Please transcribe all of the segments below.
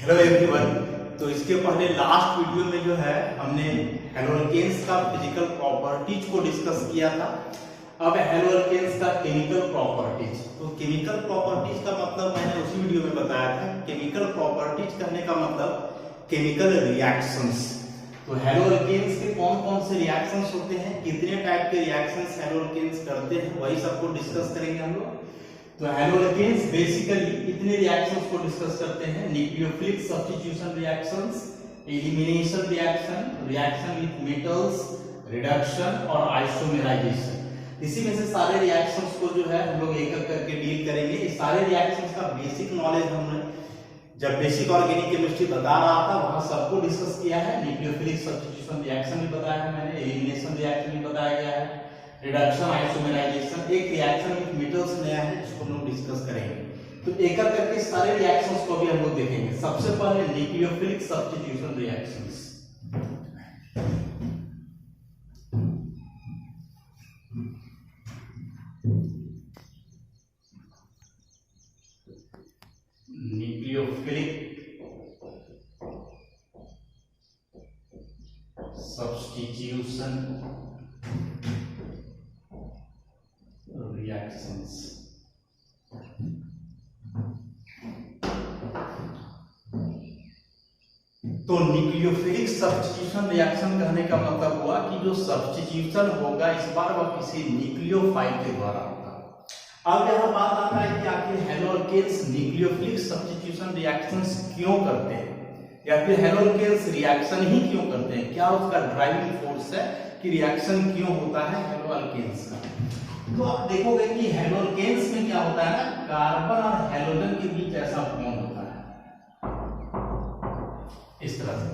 Hello everyone. तो इसके पहले लास्ट वीडियो में जो है हमने हेलोअल्केन्स का फिजिकल प्रॉपर्टीज को डिस्कस किया था। अब हेलोअल्केन्स का केमिकल प्रॉपर्टीज। तो केमिकल प्रॉपर्टीज का मतलब मैंने उसी वीडियो में बताया था। केमिकल प्रॉपर्टीज कहने का मतलब केमिकल रिएक्शंस। तो हेलोअल्केन्स के कौन कौन से रिएक्शंस होते हैं, कितने टाइप के रिएक्शंस हेलोअल्केन्स करते हैं, वही सबको डिस्कस करेंगे हम लोग। तो हेलोअल्केन्स बेसिकली इतने रिएक्शंस को डिस्कस करते हैं: nucleophilic substitution reactions, elimination reaction, reaction with metals, reduction और आइसोमेराइजेशन। इसी में से सारे रिएक्शंस को जो है हम लोग एक एक करके डील करेंगे। इस सारे रिएक्शंस का बेसिक नॉलेज हमने जब बेसिक ऑर्गेनिक केमिस्ट्री बता रहा था वहां सबको डिस्कस किया है। न्यूक्लियोफिलिक सब्स्टिट्यूशन रिएक्शन भी बताया है मैंने, एलिमिनेशन रिएक्शन भी बताया गया है, रिडक्शन, आइसोमेराइजेशन, एक रिएक्शन विद मेटल्स नया है जिसको हम लोग डिस्कस करेंगे। तो एक एक करके सारे रिएक्शंस को भी हम लोग देखेंगे। सबसे पहले nucleophilic substitution reactions. Nucleophilic substitution reactions. तो न्यूक्लियोफिलिक सब्स्टिट्यूशन रिएक्शन कहने का मतलब हुआ कि जो सब्स्टिट्यूशन होगा इस बार वह किसी न्यूक्लियोफाइल के द्वारा होगा। अब यहां बात आता है कि आखिर हेलोअल्केन्स न्यूक्लियोफिलिक सब्स्टिट्यूशन रिएक्शंस क्यों करते हैं, या फिर हेलोअल्केन्स रिएक्शन ही क्यों करते हैं, क्या उसका ड्राइविंग फोर्स है कि रिएक्शन क्यों होता है हेलोअल्केन्स का। तो आप देखोगे कि हेलोअल्केन्स में क्या होता है ना, कार्बन और हेलोजन के बीच ऐसा बॉन्ड होता है इस तरह से।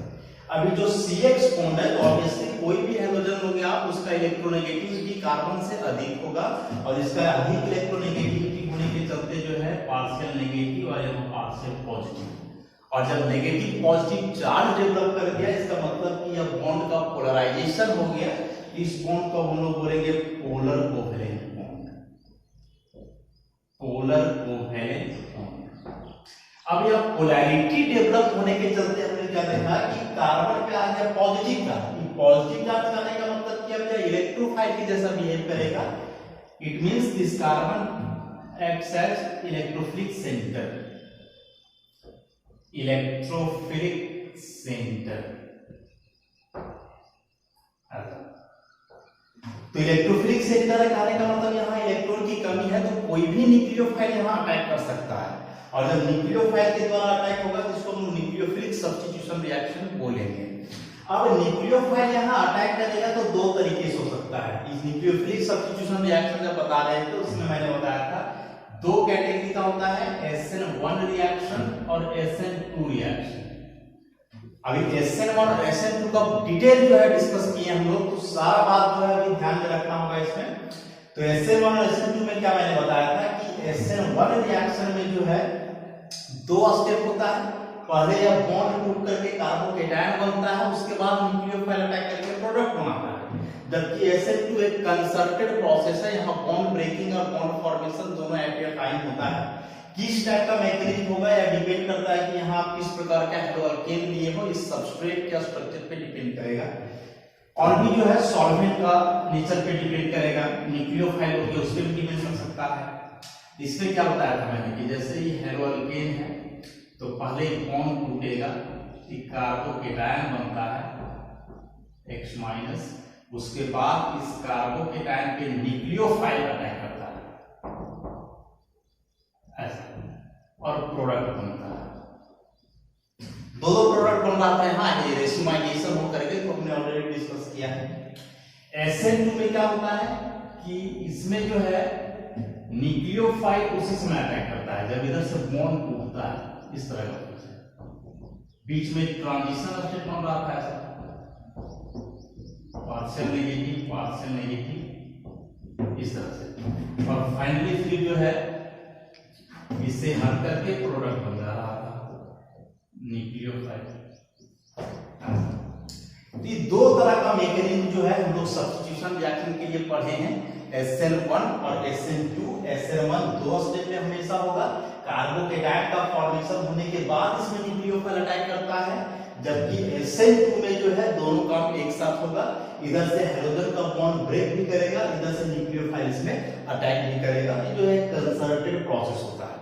अभी जो CH बॉन्ड है तो ऑब्वियसली कोई भी हेलोजन हो गया उसका इलेक्ट्रोनेगेटिविटी कार्बन से अधिक होगा, और इसका अधिक इलेक्ट्रोनेगेटिविटी होने के चलते जो है पार्शियल नेगेटिव और यहाँ पार्शियल पॉजिटिव। और जब नेगेटिव पॉजिटिव चार्ज डेवलप कर दिया इसका मतलब कि यह बॉन्ड का पोलराइजेशन हो गया। इस बॉन्ड को हम लोग बोलेंगे polar covalent bond, polar covalent bond. अब यह पोलैरिटी डेवलप होने के चलते हमने क्या देखा कि कार्बन पे आ गया पॉजिटिव चार्ज। पॉजिटिव चार्ज आने का मतलब क्या है, इलेक्ट्रोफाइल की जैसा बिहेव करेगा। It means this carbon acts as electrophilic centre, electrophilic centre. तो इलेक्ट्रोफिलिक सेंटर कहने का मतलब यहाँ इलेक्ट्रॉन की कमी है तो कोई भी न्यूक्लियोफाइल यहाँ अटैक कर सकता है, और जब न्यूक्लियोफाइल के द्वारा अटैक होगा जिसको हम न्यूक्लियोफिलिक सब्स्टिट्यूशन रिएक्शन बोलेंगे। अब न्यूक्लियोफाइल यहाँ अटैक करेगा तो दो तरीके से हो सकता है। इस न्यूक्लियोफिलिक सब्स्टिट्यूशन रिएक्शन जब बता रहे थे उसमें मैंने बताया था दो कैटेगरी का होता है, SN1 रिएक्शन और SN2 रिएक्शन। अभी SN1 और SN2 का डिटेल जो है डिस्कस किए हम लोग, तो सारा बात जो है अभी ध्यान में रखना होगा इसमें। तो SN1 और SN2 में क्या मैंने बताया था कि SN1 रिएक्शन में जो है दो स्टेप होता है। पहले यह बॉन्ड टूट करके कार्बोकेटायन बनता है, उसके बाद न्यूक्लियोफाइल अटैक करके प्रोडक्ट बनाता है। जबकि SN2 एक कंसर्टेड प्रोसेस है, यहाँ बॉन्ड ब्रेकिंग और बॉन्ड फॉर्मेशन दोनों एट ए टाइम होता है। किस टाइप का मैकेनिज्म होगा या डिपेंड करता है कि यहाँ आप किस प्रकार का हेलोअल्केन लिए हो, इस सबस्ट्रेट के स्ट्रक्चर पे डिपेंड करेगा। और भी जो है सॉल्वेंट का नेचर पे डिपेंड करेगा, न्यूक्लियोफाइल हो गया उस पे भी डिपेंड कर सकता है। इसमें क्या बताया था मैंने कि जैसे ही हेलोअल्केन है तो पहले बॉन्ड टूटेगा, कार्बोकेटायन बनता है X-, उसके बाद इस कार्बोकेटायन पे न्यूक्लियोफाइल अटैक करता है ऐसा, और प्रोडक्ट बनता है। दो प्रोडक्ट बन रहा है। हाँ, ये रेसोमाइजेशन हो करके तो हमने ऑलरेडी डिस्कस किया है। SN2 में क्या होता है कि इसमें जो है न्यूक्लियोफाइल उसी समय अटैक करता है जब इधर से बॉन्ड टूटता है इस तरह का, बीच में ट्रांजिशन स्टेट बन रहा था ऐसा, पार्शियल नेगेटिव इस तरह से, और फाइनली फिर जो है इससे हट करके प्रोडक्ट बन जा रहा था न्यूक्लियोफाइल। ये दो तरह का मैकेनिज्म जो है हम लोग सब्स्टिट्यूशन रिएक्शन के लिए पढ़े हैं, SN1 और SN2। SN1 दो स्टेप में हमेशा होगा, कार्बोकेटाइन का फॉर्मेशन होने के बाद इसमें न्यूक्लियोफाइल अटैक करता है, जबकि SN2 में जो है दोनों काम एक साथ होगा, इधर से हाइड्रोजन का बॉन्ड ब्रेक भी करेगा, इधर से न्यूक्लियोफाइल इसमें अटैक भी करेगा। ये जो है कंसर्टेड प्रोसेस होता है।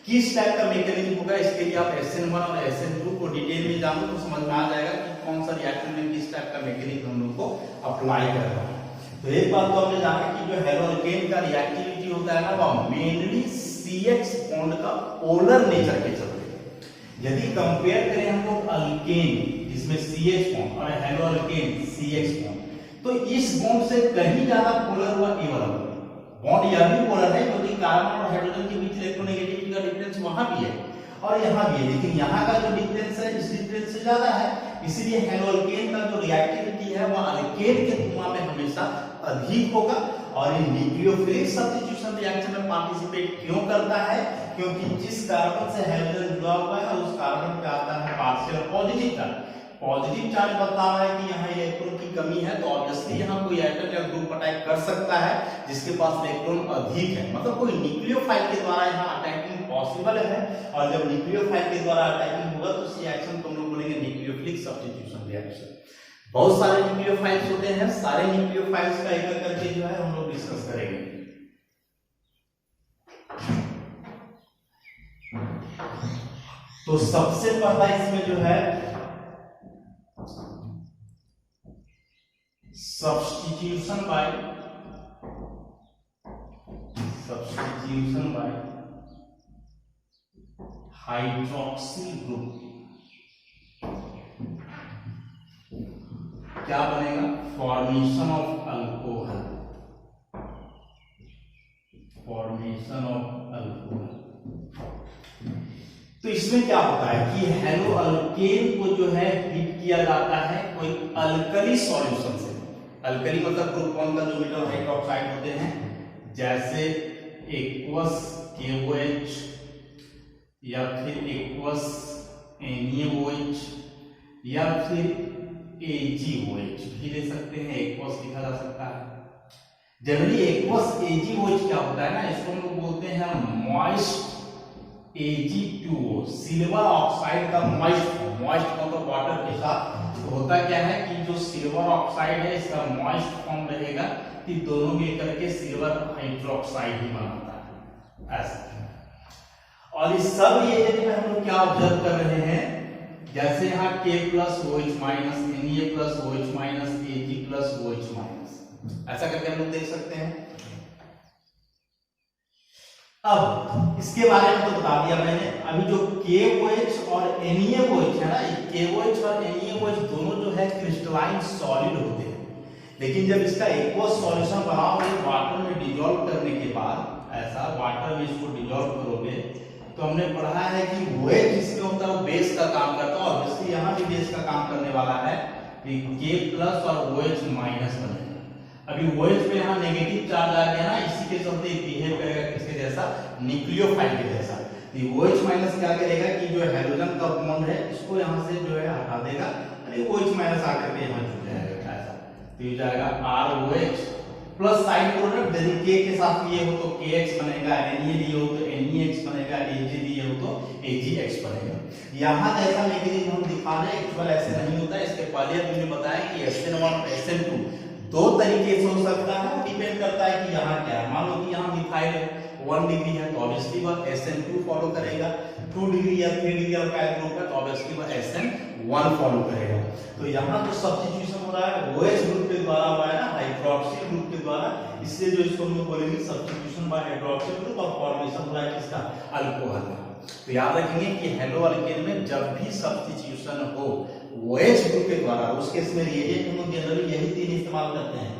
किस टाइप का मैकेनिज्म होगा, इसके लिए आप SN1 और SN2 को डिटेल में जानो तो समझ में आ जाएगा कि कौन सा रिएक्शन में किस टाइप का मैकेनिज्म हम लोग को अप्लाई कर रहा है। तो एक बात तो हमने जाना कि जो हेलोअल्केन का रिएक्टिविटी होता है ना, वह मेनली CH बॉन्ड का पोलर नेचर के चलते। यदि कंपेयर करें हम लोग अल्केन जिसमें CH बॉन्ड और हेलोअल्केन CH बॉन्ड, तो इस बॉन्ड से कहीं ज्यादा पोलर हुआ ए वाला बॉन्ड। यह भी पोलर है क्योंकि कार्बन और हाइड्रोजन के बीच इलेक्ट्रोनेगेटिविटी का डिफरेंस वहां भी है और यहाँ भी है, लेकिन यहाँ का जो डिफरेंस है इस डिफरेंस से ज्यादा है, इसलिए हेलोअल्केन का जो रिएक्टिविटी है वह अल्केन के तुलना में हमेशा अधिक होगा। और ये न्यूक्लियोफिलिक सब्स्टिट्यूशन रिएक्शन में पार्टिसिपेट क्यों करता है, क्योंकि जिस कार्बन से हाइड्रोजन जुड़ा हुआ है उस कार्बन पे आता है partial positive charge. Positive charge बता रहा है कि यहाँ इलेक्ट्रॉन की कमी है, तो ऑब्वियसली यहाँ कोई एटम या ग्रुप अटैक कर सकता है जिसके पास इलेक्ट्रॉन अधिक है, मतलब कोई न्यूक्लियोफाइल के द्वारा यहाँ अटैकिंग पॉसिबल है। और जब न्यूक्लियोफाइल के द्वारा अटैकिंग होगा तो इस रिएक्शन को हम लोग बोलेंगे न्यूक्लियोफिलिक सब्स्टिट्यूशन रिएक्शन। बहुत सारे न्यूक्लियोफाइल्स होते हैं, सारे न्यूक्लियोफाइल्स का एक करके जो है हम लोग डिस्कस करेंगे। तो सबसे पहला इसमें जो है सब्स्टिट्यूशन बाय हाइड्रोक्सिल ग्रुप। क्या बनेगा, फॉर्मेशन ऑफ अल्कोहल, तो इसमें क्या होता है कि हेलोअल्केन को जो है हीट किया जाता है कोई अल्कली सॉल्यूशन से। अल्कली मतलब ग्रुप 1 का जो मेटल हाइड्रोक्साइड होते हैं, जैसे एक्वस KOH या फिर एक्वस NaOH या फिर AgOH भी ले सकते हैं, एक्वस लिखा जा सकता है। जनरली एक्वस AgOH क्या होता है ना, इसको हम लोग बोलते हैं मॉइस्ट Ag2O, सिल्वर ऑक्साइड का मॉइस्ट मतलब वाटर के साथ। तो होता क्या है कि जो सिल्वर ऑक्साइड है इसका मॉइस्ट फॉर्म रहेगा कि दोनों मिलकर के सिल्वर हाइड्रोक्साइड ही बनाता है ऐसा। और इस सब रिएजेंट में हम लोग क्या ऑब्जर्व कर रहे हैं, जैसे यहाँ K+OH- Na+OH- Ag+OH-, ऐसा करके हम लोग देख सकते हैं। अब इसके बारे में तो बता दिया मैंने। अभी जो KOH और NaOH है ना, KOH और NaOH दोनों जो है क्रिस्टलाइन सॉलिड होते हैं, लेकिन जब इसका एक्वस सॉल्यूशन बनाओगे वाटर में डिसॉल्व करने के बाद, ऐसा वाटर में इसको डिसॉल्व करोगे तो हमने पढ़ा है कि OH जिसमें होता है वो बेस का काम करता है, और ऑब्वियसली यहाँ भी बेस का काम करने वाला है, K+ और OH- बनेगा। अभी OH पे यहाँ नेगेटिव चार्ज आ गया ना, इसी के चलते बिहेव करेगा किसके जैसा, न्यूक्लियोफाइल के जैसा। तो OH- क्या करेगा कि जो हाइड्रोजन का बॉन्ड है इसको यहाँ से जो है हटा देगा, और OH- आकर के यहाँ जुड़ जाएगा ऐसा। तो ये जाएगा ROH प्लस साइड प्रोडक्ट, यदि K के साथ लिए हो तो KX बनेगा, Na लिए हो तो NeX बनेगा, Ag लिए हो तो AgX बनेगा। यहाँ जैसा मैकेनिज्म हम दिखा रहे हैं एक्चुअल ऐसे नहीं होता है। इसके पहले हमने बताया कि SN1 और SN2 दो तरीके से हो सकता है, डिपेंड करता है कि यहाँ क्या है। मान लो कि यहाँ मिथाइल 1 डिग्री है तो ऑब्वियसली वह SN2 फॉलो करेगा, 2 डिग्री या 3 डिग्री अल्काइल ग्रुप है तो ऑब्वियसली वह SN1 फॉलो करेगा। तो यहाँ जो सब्स्टिट्यूशन हो रहा है OH ग्रुप के द्वारा हो रहा है ना, हाइड्रोक्सिल ग्रुप के द्वारा, इसलिए जो इसको हम लोग बोलेंगे सब्स्टिट्यूशन बाय हाइड्रोक्सिल ग्रुप, और फॉर्मेशन हो रहा है किसका, अल्कोहल का। तो याद रखेंगे कि हेलोअल्केन में जब भी सब्स्टिट्यूशन हो OH ग्रुप के द्वारा, उस केस में रिएजेंट हम लोग जनरली यही तीन इस्तेमाल करते हैं,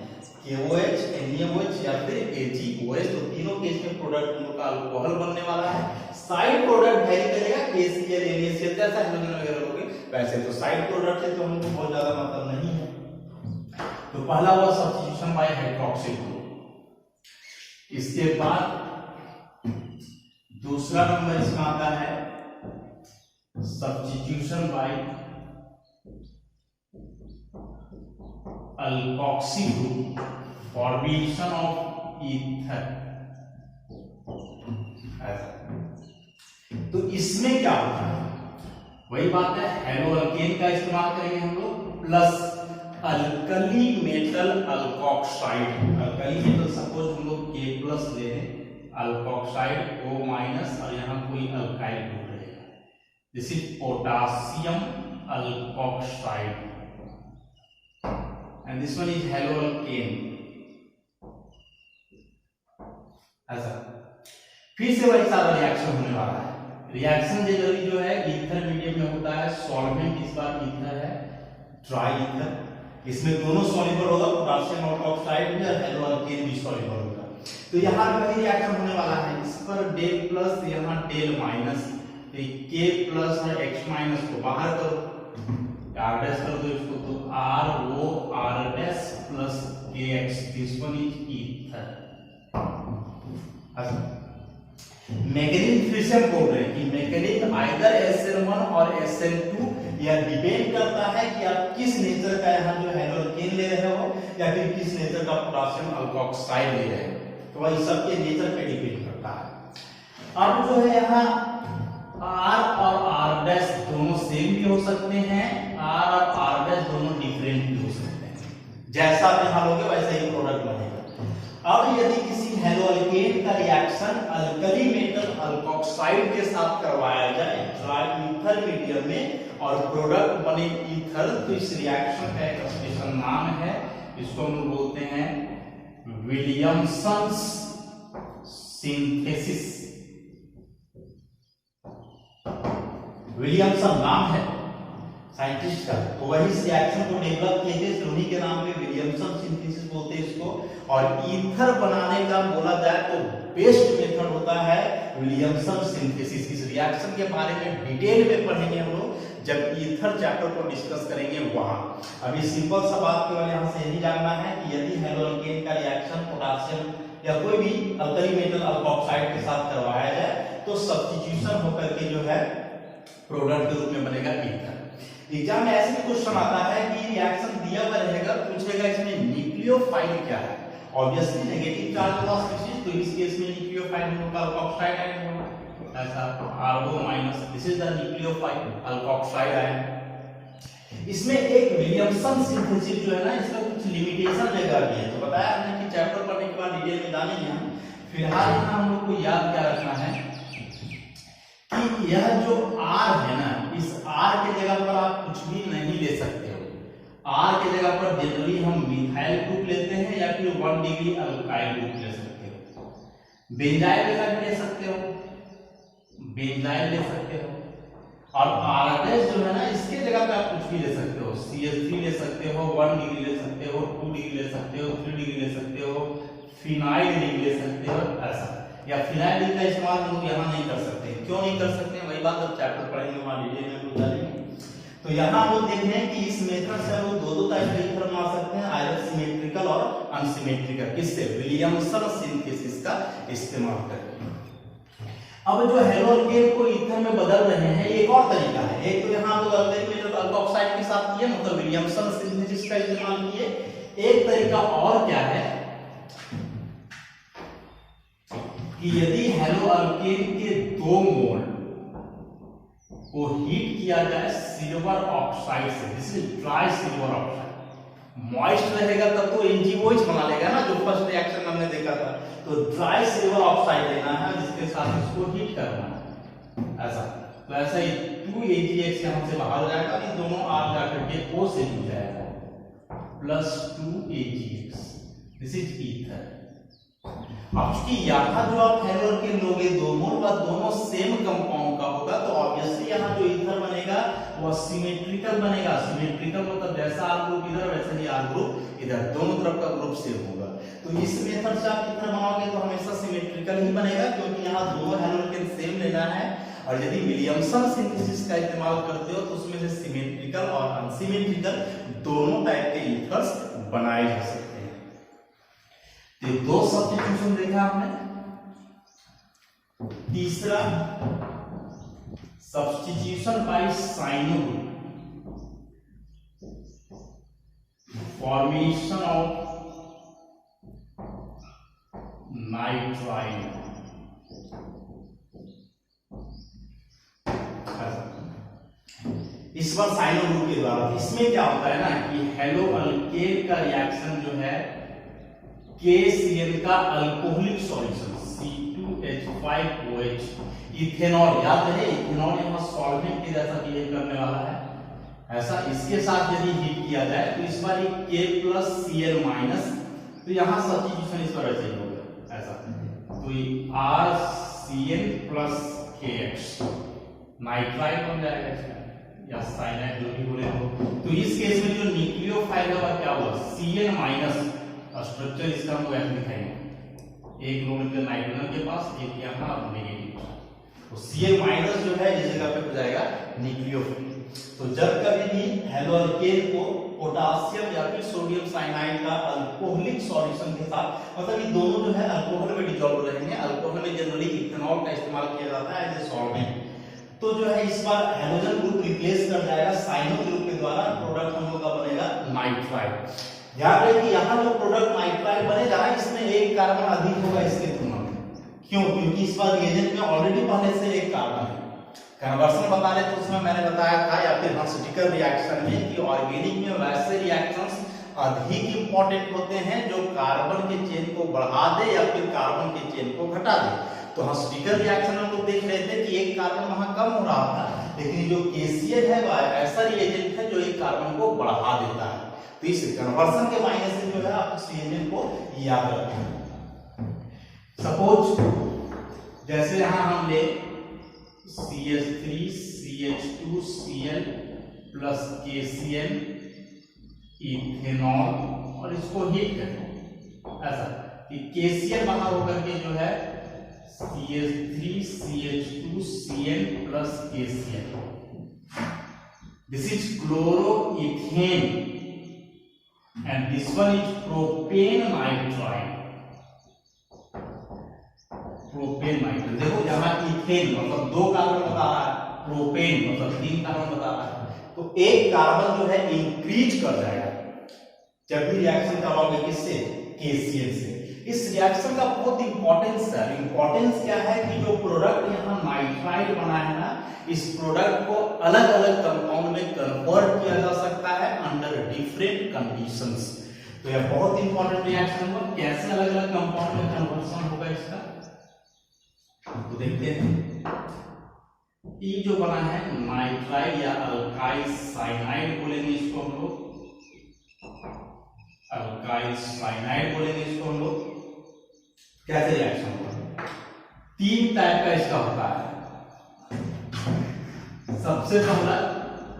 KOH, NaOH या फिर AgOH। तो तीनों केस में प्रोडक्ट हम लोग का अल्कोहल बनने वाला है। साइड प्रोडक्ट वेरी करेगा, KCl, NaCl जैसा हाइड्रोजन वगैरह लोगे वैसे। तो साइड प्रोडक्ट से तो हमको बहुत ज्यादा मतलब नहीं है। तो पहला हुआ सब्स्टिट्यूशन बाय हाइड्रोक्सिल ग्रुप। इसके बाद दूसरा नंबर इसका आता है substitution by alkoxy group, formation of ether. तो इसमें क्या होता है, वही बात है, हेलो अल्केन का इस्तेमाल करेंगे हम लोग, plus alkali metal alkoxide. Alkali metal suppose हम लोग K प्लस ले लें, अल्कोक्साइड O माइनस, और यहाँ कोई अल्काइल ग्रुप रहेगा, this is potassium alkoxide and this one is hello alkane. ऐसा फिर से वही सारा रिएक्शन होने वाला है। रिएक्शन जनरली जो है ईथर मीडियम में होता है, सॉल्वेंट इस बार ईथर है, ड्राई ईथर, इसमें दोनों सॉल्युबल होगा, पोटेशियम ऑक्साइड भी और हेलो अल्केन भी सॉल्युबल होगा। तो यहाँ वही रिएक्शन होने वाला है, इस पर डेल प्लस, यहाँ डेल माइनस, तो K प्लस और X माइनस को बाहर करो, R डैश कर दो इसको, तो RO R dash plus KX, this one is ether. Mechanism फिर से हम बोल रहे हैं कि मैकेनिज्म आइदर SN1 और SN2, यह डिपेंड करता है कि आप किस नेचर का यहाँ जो हेलो अल्केन ले रहे हो या फिर किस नेचर का पोटेशियम अल्कोक्साइड ले रहे हो, तो वह सबके नेचर पे डिपेंड करता है। अब जो है यहाँ R और R डैश दोनों सेम भी हो सकते हैं, R और R डैश दोनों डिफरेंट भी हो सकते हैं, जैसा आप यहाँ लोगे वैसा ही प्रोडक्ट बनेगा। अब यदि किसी हेलो अल्केन का रिएक्शन अल्कली मेटल अल्कोक्साइड के साथ करवाया जाए ड्राई ईथर मीडियम में और प्रोडक्ट बने ईथर, तो इस रिएक्शन का एक स्पेशल नाम है, इसको हम बोलते हैं विलियमसन सिंथेसिस। विलियमसन नाम है साइंटिस्ट का, तो वही इस रिएक्शन को डेवलप किए थे, उन्हीं के नाम पे विलियमसन सिंथेसिस बोलते हैं इसको। और ईथर बनाने का बोला जाए तो बेस्ट मेथड होता है विलियमसन सिंथेसिस। इस रिएक्शन के बारे में डिटेल में पढ़ेंगे हम लोग जब ईथर चैप्टर को डिस्कस करेंगे वहां। अभी सिंपल सा बात केवल यहाँ से यही जानना है कि यदि हेलो अल्केन का रिएक्शन पोटेशियम या कोई भी अल्कली मेटल अल्कोक्साइड के साथ करवाया जाए तो सब्स्टिट्यूशन होकर के जो है प्रोडक्ट के रूप में बनेगा ईथर। एग्जाम में ऐसे भी क्वेश्चन आता है कि रिएक्शन दिया हुआ रहेगा, पूछेगा इसमें न्यूक्लियोफाइल क्या है, ऑब्वियसली नेगेटिव चार्ज वाला स्पीशीज, तो इस केस में न्यूक्लियोफाइल होगा अल्कोक्साइड आयन होगा, ऐसा R2 minus, this is the nucleophile alkoxide ion. इसमें एक विलियमसन सिंथेसिस जो है ना, इसका कुछ लिमिटेशन लेकर भी है, तो बताया हमने कि चैप्टर पढ़ने के बाद डिटेल में जानेंगे हम। फिलहाल यहाँ हम लोग को याद क्या रखना है कि यह जो R है ना, इस R के जगह पर आप कुछ भी नहीं ले सकते हो। R के जगह पर जनरली हम मिथाइल ग्रुप लेते हैं या फिर 1 डिग्री अल्काइल ग्रुप ले सकते हो। बेंजाइल ले सकते हो, बेंजाइल ले सकते हो, और R डैश जो है ना, इसके जगह पे आप कुछ भी ले सकते हो, CH3 ले सकते हो, 1 डिग्री ले सकते हो, 2 डिग्री ले सकते हो, 3 डिग्री ले सकते हो, फिनाइल रिंग ले सकते हो, ऐसा। या फिनाइल रिंग का इस्तेमाल हम लोग यहाँ नहीं कर सकते, क्यों नहीं कर सकते, वही बात जब चैप्टर पढ़ेंगे वहां डिटेल में हम जानेंगे। तो यहाँ हम लोग देख रहे हैं कि इस मेथड से हम लोग दो टाइप के ईथर बना सकते हैं, आइदर सिमेट्रिकल और अनसिमेट्रिकल, किससे, विलियमसन सिंथेसिस का इस्तेमाल करके। अब जो हेलो अल्केन को ईथर में बदल रहे हैं, एक और तरीका है। एक तो यहाँ लोग अल्कली मेटल अल्कोक्साइड के साथ किए, मतलब विलियमसन सिंथेसिस का इस्तेमाल किए। एक तरीका और क्या है कि यदि हेलो अल्केन के 2 मोल को हीट किया जाए सिल्वर ऑक्साइड से, this is dry silver oxide, moist रहेगा तब तो NgOH बना लेगा ना, जो फर्स्ट रिएक्शन हमने देखा था। तो ड्राई सिल्वर ऑक्साइड लेना है, जिसके साथ इसको हीट करना है, ऐसा। तो ऐसा ही 2AgX यहां से बाहर हो जाएगा, ये दोनों R जाकर के O से जुड़ जाएगा, plus 2AgX, this is ether. अब चूंकि यहाँ जो आप हेलो अल्केन लोगे 2 मोल का, दोनों सेम कंपाउंड का होगा, तो ऑब्वियसली यहाँ जो ईथर बनेगा वो सिमेट्रिकल बनेगा। सिमेट्रिकल मतलब जैसा R ग्रुप इधर वैसा ही R ग्रुप इधर, दोनों तरफ का ग्रुप सेम होगा। तो इस मेथड से आप ईथर बनाओगे तो हमेशा सिमेट्रिकल ही बनेगा, क्योंकि यहाँ दोनों हेलो अल्केन सेम लेना है। और यदि विलियमसन सिंथेसिस का इस्तेमाल करते हो तो उसमें से सिमेट्रिकल और अनसिमेट्रिकल दोनों टाइप के ईथर्स बनाए जा सकते हैं। ये 2 सब्स्टिट्यूशन देखा आपने। तीसरा substitution by cyano group, formation of nitrile. इस बार साइनो ग्रुप के द्वारा। इसमें क्या होता है ना कि हेलो अल्केन का रिएक्शन जो है KCl का अल्कोहलिक सॉल्यूशन C2H5OH इथेनॉल, याद रहे इथेनॉल यहाँ सॉल्वेंट के जैसा बिहेव करने वाला है ऐसा, इसके साथ यदि हीट किया जाए तो इस बार K प्लस Cl माइनस, तो यहाँ सब्स्टिट्यूशन इस पर ऐसे ही होगा ऐसा, तो RCl प्लस KX नाइट्राइल बन जाएगा इसका या साइनाइड जो भी बोले हो। तो इस केस में जो न्यूक्लियोफाइल का क्या हुआ Cl माइनस, स्ट्रक्चर इसका हम ऐसे दिखाएंगे, एक रो में नाइट्रोजन के पास एक यहाँ नेगेटिव, तो Cl माइनस जो है इस जगह पे हो जाएगा न्यूक्लियोफाइल। तो जब कभी भी हेलोअल्केन को पोटासियम या फिर सोडियम साइनाइड का अल्कोहलिक सॉल्यूशन के साथ, मतलब ये दोनों जो है अल्कोहल में डिसॉल्व रहेंगे, अल्कोहल में जनरली इथेनॉल का इस्तेमाल किया जाता है एज ए सॉल्वेंट, तो जो है इस बार हेलोजन ग्रुप रिप्लेस कर जाएगा साइनो ग्रुप के द्वारा, प्रोडक्ट हम लोग का बनेगा नाइट्राइल। ध्यान रहे कि यहाँ जो प्रोडक्ट नाइट्राइल बनेगा इसमें एक कार्बन अधिक होगा इसके तुलना में, क्यों? क्योंकि इस बार रिएजेंट में ऑलरेडी पहले से एक कार्बन है। कन्वर्सन बता रहे तो उसमें मैंने बताया था या फिर हॉस्टिकल रिएक्शन में कि ऑर्गेनिक में वैसे रिएक्शंस अधिक इंपॉर्टेंट होते हैं जो कार्बन के चेन को बढ़ा दे या फिर कार्बन के चेन को घटा दे। तो हॉस्टिकल रिएक्शन में हम लोग देख रहे थे कि एक कार्बन वहां कम हो रहा था, लेकिन जो KCl है वह ऐसा रिएजेंट है जो एक कार्बन को बढ़ा देता है। तो इस कन्वर्सन के मायने से जो है आप इस रिएजेंट को याद रखें। सपोज जैसे यहां हम ले CH3CH2Cl प्लस KCl इथेनॉल और इसको हीट करें ऐसा कि KCl बाहर होकर के जो है CH3CH2Cl plus KCl. This is chloroethane and this one is propane nitride. Propane nitride, देखो यहाँ इथेन मतलब 2 कार्बन बता रहा है, प्रोपेन मतलब 3 कार्बन बता रहा है, तो एक कार्बन जो है इंक्रीज कर जाएगा जब भी रिएक्शन करवाओगे किससे KCl से। इस रिएक्शन का बहुत इंपॉर्टेंस है। इंपॉर्टेंस क्या है कि जो प्रोडक्ट यहाँ नाइट्राइल बना है ना, इस प्रोडक्ट को अलग अलग कंपाउंड में कन्वर्ट किया जा सकता है अंडर डिफरेंट कंडीशंस। तो यह बहुत इंपॉर्टेंट रिएक्शन होगा। कैसे अलग अलग कंपाउंड में कन्वर्सन होगा इसका तो देखते हैं। ये जो बना है नाइट्राइल या अल्काइल साइनाइड बोलेंगे इसको हम लोग, अल्काइल साइनाइड बोलेंगे इसको हम लोग। कैसे रिएक्शन होगा? 3 टाइप का इसका होता है। सबसे पहला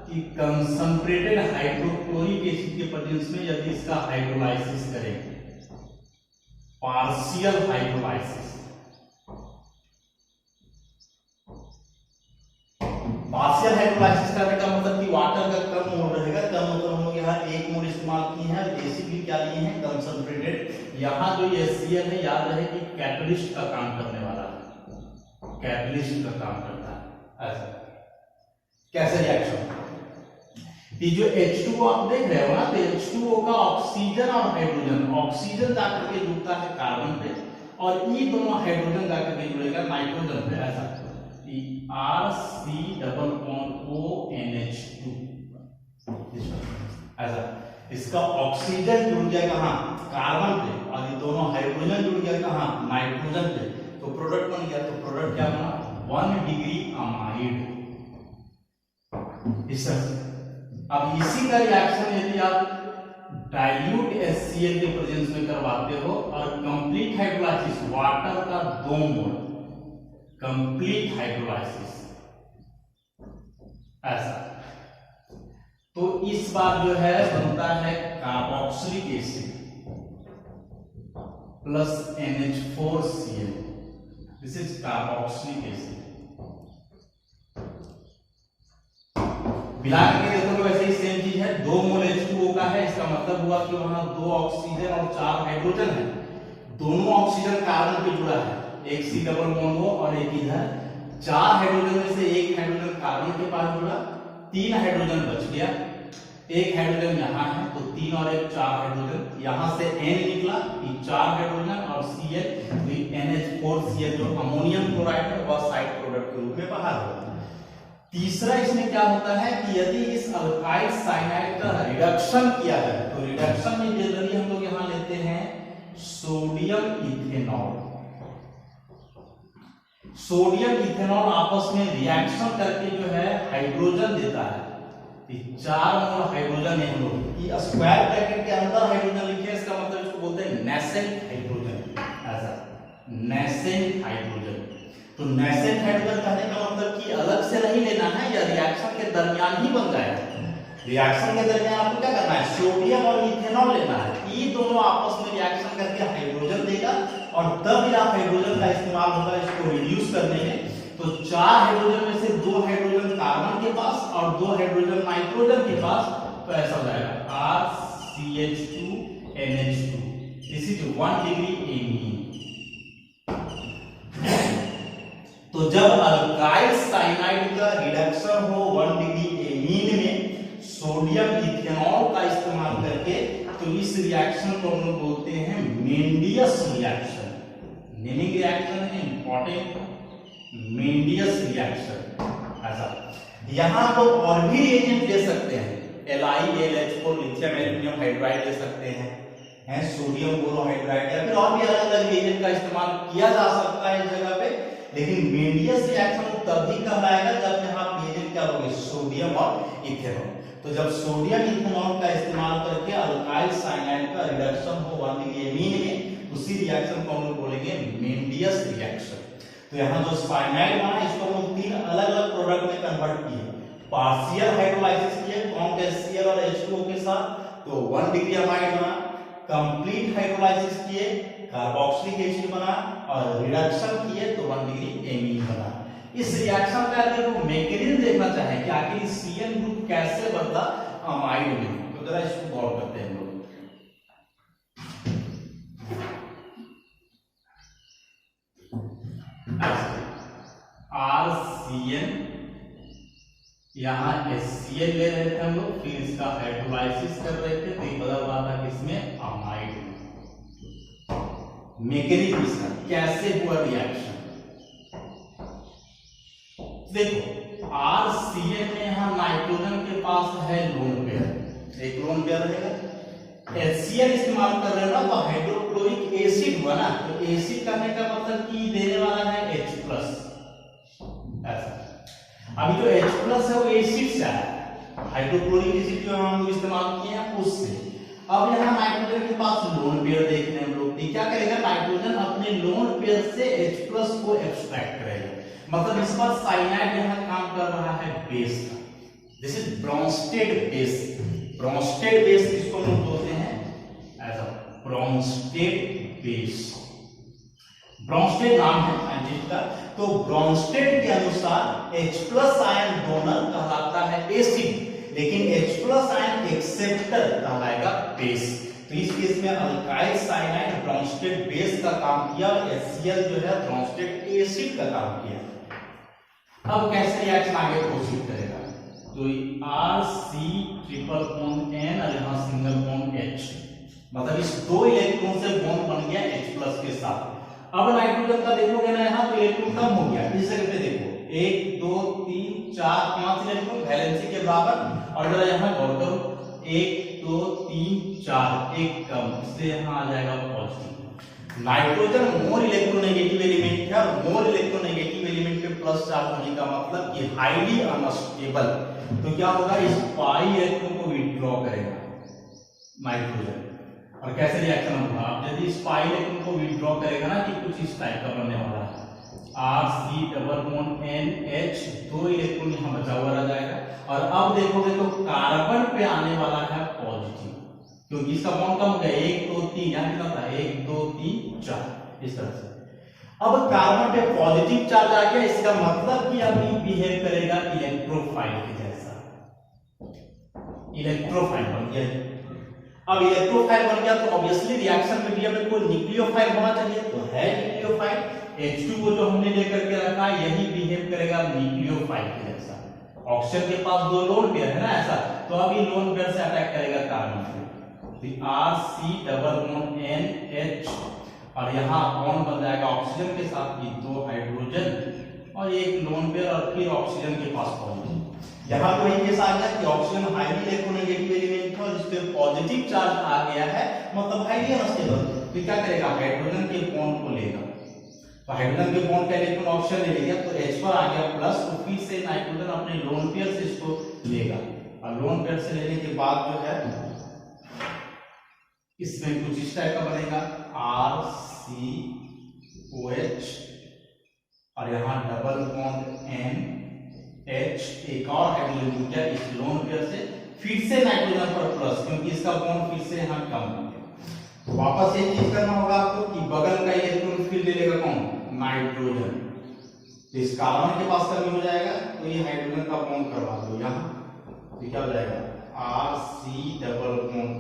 कि कंसंट्रेटेड हाइड्रोक्लोरिक एसिड के प्रेजेंस में यदि इसका हाइड्रोलाइसिस करें, पार्शियल हाइड्रोलाइसिस। पार्शियल हाइड्रोलाइसिस करने का मतलब कि वाटर का कम मोल रहेगा, कम मतलब हम लोग यहाँ 1 मोल इस्तेमाल किए हैं, एसिड भी क्या लिए हैं कंसंट्रेटेड। यहाँ जो HCl है याद रहे कि कैटलिस्ट का काम करने वाला है, कैटलिस्ट का काम करता है ऐसा। कैसे रिएक्शन? ये जो H2O आप देख रहे हो ना, तो H2O का ऑक्सीजन और हाइड्रोजन, ऑक्सीजन जाकर के जुड़ता है कार्बन पे और ये दोनों हाइड्रोजन जाकर के जुड़ेगा नाइट्रोजन पे ऐसा। RC≡ONH2 ऐसा। इसका ऑक्सीजन जुड़ गया कहां कार्बन पे और ये दोनों हाइड्रोजन जुड़ गया कहां नाइट्रोजन पे, तो प्रोडक्ट बन गया। तो प्रोडक्ट क्या बना 1 डिग्री अमाइड। इस तरह से अब इसी का रिएक्शन यदि आप डाइल्यूट HCl के प्रेजेंस में करवाते हो और कंप्लीट हाइड्रोलाइसिस वाटर का 2 मोल कंप्लीट हाइड्रोलाइसिस ऐसा, तो इस बार जो है बनता है carboxylic acid plus NH4Cl। This is carboxylic acid. मिला के देखोगे वैसे ही सेम चीज है। 2 मोल H2O का है, इसका मतलब हुआ कि वहां 2 ऑक्सीजन और 4 हाइड्रोजन है। दोनों ऑक्सीजन कार्बन पे जुड़ा है, एक C डबल बॉन्ड वो और एक इधर। 4 हाइड्रोजन में से एक हाइड्रोजन कार्बन के पास जुड़ा, 3 हाइड्रोजन बच गया। एक हाइड्रोजन यहाँ है तो 3 और 1 4 हाइड्रोजन, यहाँ से N निकला कि 4 हाइड्रोजन और Cl, NH4Cl जो अमोनियम क्लोराइड है वह साइड प्रोडक्ट के रूप में बाहर होगा। तीसरा इसमें क्या होता है कि यदि इस अल्काइल साइनाइड का रिडक्शन किया जाए तो रिडक्शन में जनरली हम लोग यहां लेते हैं सोडियम इथेनॉल। सोडियम इथेनॉल आपस में रिएक्शन करके जो है हाइड्रोजन देता है। 4 मोल हाइड्रोजन है हम लोग स्क्वायर ब्रैकेट के अंदर हाइड्रोजन लिखे, इसका मतलब इसको बोलते हैं नेसेंट हाइड्रोजन। ऐसा नेसेंट हाइड्रोजन। तो नेसेंट हाइड्रोजन कहने का मतलब कि अलग से नहीं लेना है या रिएक्शन के दरमियान ही बन जाएगा। रिएक्शन के दरमियान आपको क्या करना है, सोडियम और इथेनॉल लेना है, ये दोनों आपस में रिएक्शन करके हाइड्रोजन देगा और तब यह हाइड्रोजन का इस्तेमाल होगा इसको रिड्यूस करने में। तो 4 हाइड्रोजन में से 2 हाइड्रोजन कार्बन के पास और 2 हाइड्रोजन नाइट्रोजन के पास, तो ऐसा हो जाएगा RCH2NH2। This is 1 degree amine. तो जब अल्काइल साइनाइड का रिडक्शन हो 1 डिग्री एमीन में सोडियम इथेनॉल का इस्तेमाल करके, तो इस रिएक्शन को हम लोग बोलते हैं मेंडियस रिएक्शन। नेमिंग रिएक्शन है इंपॉर्टेंट, मेंडियस रिएक्शन। ऐसा यहां आप और भी रिएजेंट ले सकते हैं, LiAlH4 लिथियम एल्यूमिनियम हाइड्राइड ले सकते हैं, सोडियम बोरोहाइड्राइड, या फिर और भी अलग अलग रिएजेंट का इस्तेमाल किया जा सकता है इस जगह पे। लेकिन मेंडियस रिएक्शन तभी कहलाएगा जब यहाँ रिएजेंट क्या होंगे, सोडियम और इथेनॉल। तो जब सोडियम इथेनॉल का इस्तेमाल करके अल्काइल साइनाइड का रिडक्शन हो 1 डिग्री एमीन में, उसी रिएक्शन को हम लोग बोलेंगे मेंडियस रिएक्शन। तो यहाँ जो साइनाइड बना इसको हम लोग 3 अलग अलग प्रोडक्ट में कन्वर्ट किए। पार्शियल हाइड्रोलाइसिस किए कॉम्प्लेक्स HCl और H2O के साथ, तो 1 डिग्री अमाइड बना। कंप्लीट हाइड्रोलाइसिस किए, कार्बोक्सिलिक एसिड बना, और रिडक्शन किए तो 1 डिग्री एमीन बना। इस रिएक्शन का अगर वो मैकेनिज्म देखना चाहें कि आखिर CN ग्रुप कैसे बदला अमाइड में, तो जरा इसको गौर करते हैं हम लोग। RCN, यहाँ HCl ले रहे थे हम लोग, फिर इसका हाइड्रोलाइसिस कर रहे थे, तो ये बदल रहा था किसमें, अमाइड में। मैकेनिज्म इसका कैसे हुआ रिएक्शन देखो। RCN में यहाँ नाइट्रोजन के पास है लोन पेयर, एक लोन पेयर रहेगा। HCl इस्तेमाल कर रहे हो ना, तो हाइड्रोक्लोरिक एसिड हुआ ना, तो एसिड करने का मतलब कि देने वाला है H+। ऐसा अभी जो H+ है वो एसिड से आया, हाइड्रोक्लोरिक एसिड जो हम लोग इस्तेमाल किए हैं उससे। अब यहाँ नाइट्रोजन के पास लोन पेयर देख रहे हैं हम लोग, क्या करेगा, नाइट्रोजन अपने लोन पेयर से H+ को एक्सट्रैक्ट करेगा। मतलब इस बार साइनाइड यहाँ काम कर रहा है बेस का। This is Bronsted base. Bronsted base किसको हम लोग बोलते हैं, ऐसा ब्रोंस्टेड बेस। ब्रोंस्टेड नाम है साइंटिस्ट का। तो ब्रोंस्टेड के अनुसार H+ आयन डोनर कहलाता है एसिड, लेकिन H+ आयन एक्सेप्टर कहलाएगा बेस। तो इस केस में अल्काइल साइनाइड ब्रोंस्टेड बेस का काम किया और HCl जो है ब्रोंस्टेड एसिड का काम किया। अब कैसे रिएक्शन आगे प्रोसीड करेगा, तो RC≡N और यहाँ सिंगल बॉन्ड H, मतलब इस 2 इलेक्ट्रॉन से बॉन्ड बन गया H+ के साथ। अब नाइट्रोजन का देखोगे ना, यहाँ तो इलेक्ट्रॉन कम हो गया। इस जगह पे देखो 1 2 3 4 5 इलेक्ट्रॉन वैलेंसी के बराबर, और जरा यहाँ गौर करो 1 2 3 4 एक कम, इसलिए यहाँ आ जाएगा positive. Nitrogen more electronegative element है, और मोर इलेक्ट्रोनेगेटिव एलिमेंट पे प्लस चार्ज होने का मतलब कि हाईली अनस्टेबल। तो क्या होगा, इस पाई इलेक्ट्रॉन को विथड्रॉ करेगा नाइट्रोजन। और कैसे रिएक्शन होगा, अब यदि इस पाई इलेक्ट्रॉन को विथड्रॉ करेगा ना, कि कुछ इस टाइप का बनने वाला है, RC≡NH, 2 इलेक्ट्रॉन यहाँ बचा हुआ रह जाएगा। और अब देखोगे तो कार्बन पे आने वाला है पॉजिटिव, क्योंकि इसका बॉन्ड कम हो गया, 1 2 3 यहाँ कितना था, 1 2 3 4 इस तरह से। अब कार्बन पे पॉजिटिव चार्ज आ गया, इसका मतलब कि अभी बिहेव करेगा इलेक्ट्रोफाइल के जैसा। इलेक्ट्रोफाइल बन गया। अब इलेक्ट्रोफाइल बन गया तो ऑब्वियसली रिएक्शन मीडियम में कोई न्यूक्लियोफाइल होना चाहिए, तो है न्यूक्लियोफाइल। H2 को जो हमने लेकर के रखा है यही बिहेव करेगा न्यूक्लियोफाइल के जैसा। ऑक्सीजन के पास 2 लोन पेयर है ना ऐसा, तो अब ये लोन पेयर से अटैक करेगा कार्बन पे। RC≡NH, और यहाँ बॉन्ड बन जाएगा ऑक्सीजन के साथ, ये 2 हाइड्रोजन और एक लोन पेयर और फिर ऑक्सीजन के पास पहुंचे। यहाँ पे वही केस आ गया कि ऑक्सीजन हाईली इलेक्ट्रोनेगेटिव एलिमेंट है और इस पे पॉजिटिव चार्ज आ गया है, मतलब हाईली अनस्टेबल। तो क्या करेगा, हाइड्रोजन के बॉन्ड को लेगा। तो हाइड्रोजन के बॉन्ड का इलेक्ट्रॉन ऑक्सीजन ले लिया, तो H पर आ गया प्लस, तो फिर से नाइट्रोजन अपने लोन पेयर से इसको लेगा और लोन पेयर से लेने के बाद जो है इसमें कुछ इस टाइप का बनेगा RCOH और यहाँ डबल बॉन्ड NH, एक और हाइड्रोजन जुड़ गया इस लोन पेयर से, फिर से नाइट्रोजन पर प्लस, क्योंकि इसका बॉन्ड फिर से यहाँ कम हो गया। तो वापस ये चीज करना होगा आपको कि बगल का इलेक्ट्रॉन फिर ले लेगा कौन, नाइट्रोजन। तो इस कार्बन के पास कमी हो जाएगा, तो ये हाइड्रोजन का बॉन्ड करवा दो यहाँ, तो क्या हो जाएगा RC double bond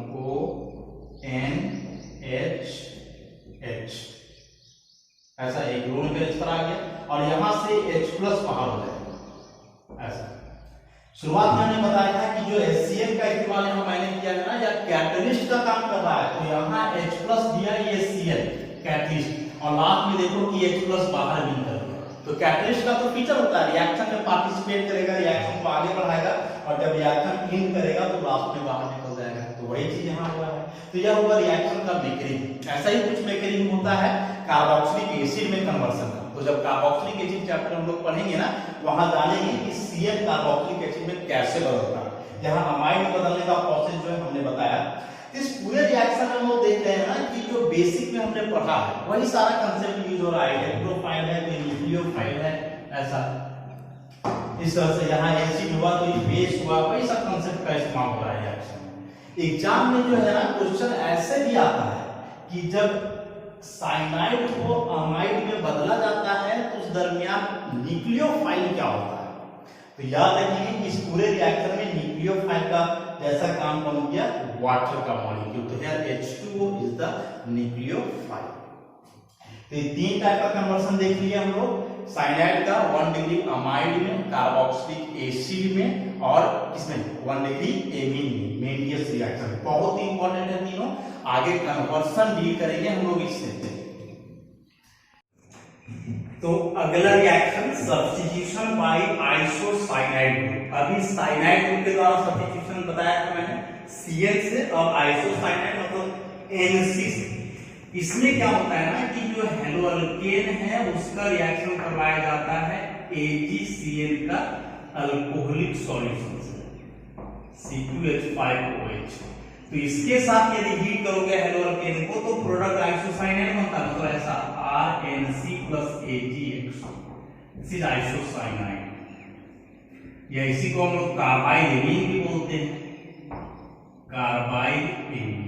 ONH H, ऐसा एक लोन पेयर इस पर आ गया और यहां से H प्लस बाहर हो जाएगा ऐसा। शुरुआत में मैंने बताया था कि जो HCl का इस्तेमाल यहाँ मैंने किया है ना, या कैटलिस्ट का काम कर रहा है, तो यहाँ H प्लस दिया, ये Cl कैटलिस्ट, और लास्ट में देखो कि H प्लस बाहर भी निकल गया। तो कैटलिस्ट का तो फीचर होता है रिएक्शन में पार्टिसिपेट करेगा, रिएक्शन को आगे बढ़ाएगा, और जब रिएक्शन एंड करेगा तो लास्ट में बाहर निकल जाएगा। तो वही चीज यहाँ हुआ है। तो यह हुआ रिएक्शन का मैकेनिज्म। ऐसा ही कुछ मैकेनिज्म होता है कार्बोक्सिलिक एसिड में कन्वर्सन का। तो जब कार्बोक्सिलिक एसिड चैप्टर हम लोग पढ़ेंगे ना, वहां जानेंगे कि Cl कार्बोक्सिलिक एसिड में कैसे बदलता है। यहाँ अमाइड में बदलने का प्रोसेस जो है हमने बताया। इस पूरे रिएक्शन में हम लोग देख रहे हैं ना कि जो बेसिक में हमने पढ़ा है वही सारा कंसेप्ट यूज हो रहा है। इलेक्ट्रोफाइल है, कोई न्यूक्लियोफाइल है, ऐसा इस तरह से यहाँ एसिड हुआ तो ये बेस हुआ, वही सब कंसेप्ट का इस्तेमाल हो रहा है रिएक्शन। एग्जाम में जो है ना क्वेश्चन ऐसे भी आता है कि जब साइनाइड को अमाइड में बदला जाता है तो उस दरमियान न्यूक्लियोफाइल क्या होता है। तो याद रखिए कि इस पूरे रिएक्शन में न्यूक्लियोफाइल का जैसा काम बन गया वाटर का मॉलिक्यूल। तो here H2O is the nucleophile. तो ये तीन टाइप का कन्वर्सन देख लिया हम लोग, साइनाइड का 1 डिग्री अमाइड में, कार्बोक्सिलिक एसिड में, और किसमें 1 डिग्री एमीन में, मेंडियस रिएक्शन। बहुत ही इंपॉर्टेंट है तीनों। आगे कन्वर्सन डील करेंगे हम लोग इससे। तो अगला reaction substitution by isocyanide group. अभी साइनाइड ग्रुप के द्वारा सब्स्टिट्यूशन बताया था मैंने Cl से, और आइसोसाइनाइड मतलब NC से। इसमें क्या होता है ना कि जो हेलोअल्केन है उसका रिएक्शन करवाया जाता है AgCl का अल्कोहलिक सॉल्यूशन से C2H5OH। तो इसके साथ यदि हीट करोगे हेलोअल्केन को तो प्रोडक्ट आइसोसाइनाइड बनता है, मतलब ऐसा RNC plus AgX, this is isocyanide. या इसी को हम लोग कार्बाइड एमीन भी बोलते हैं, कार्बाइड एमीन।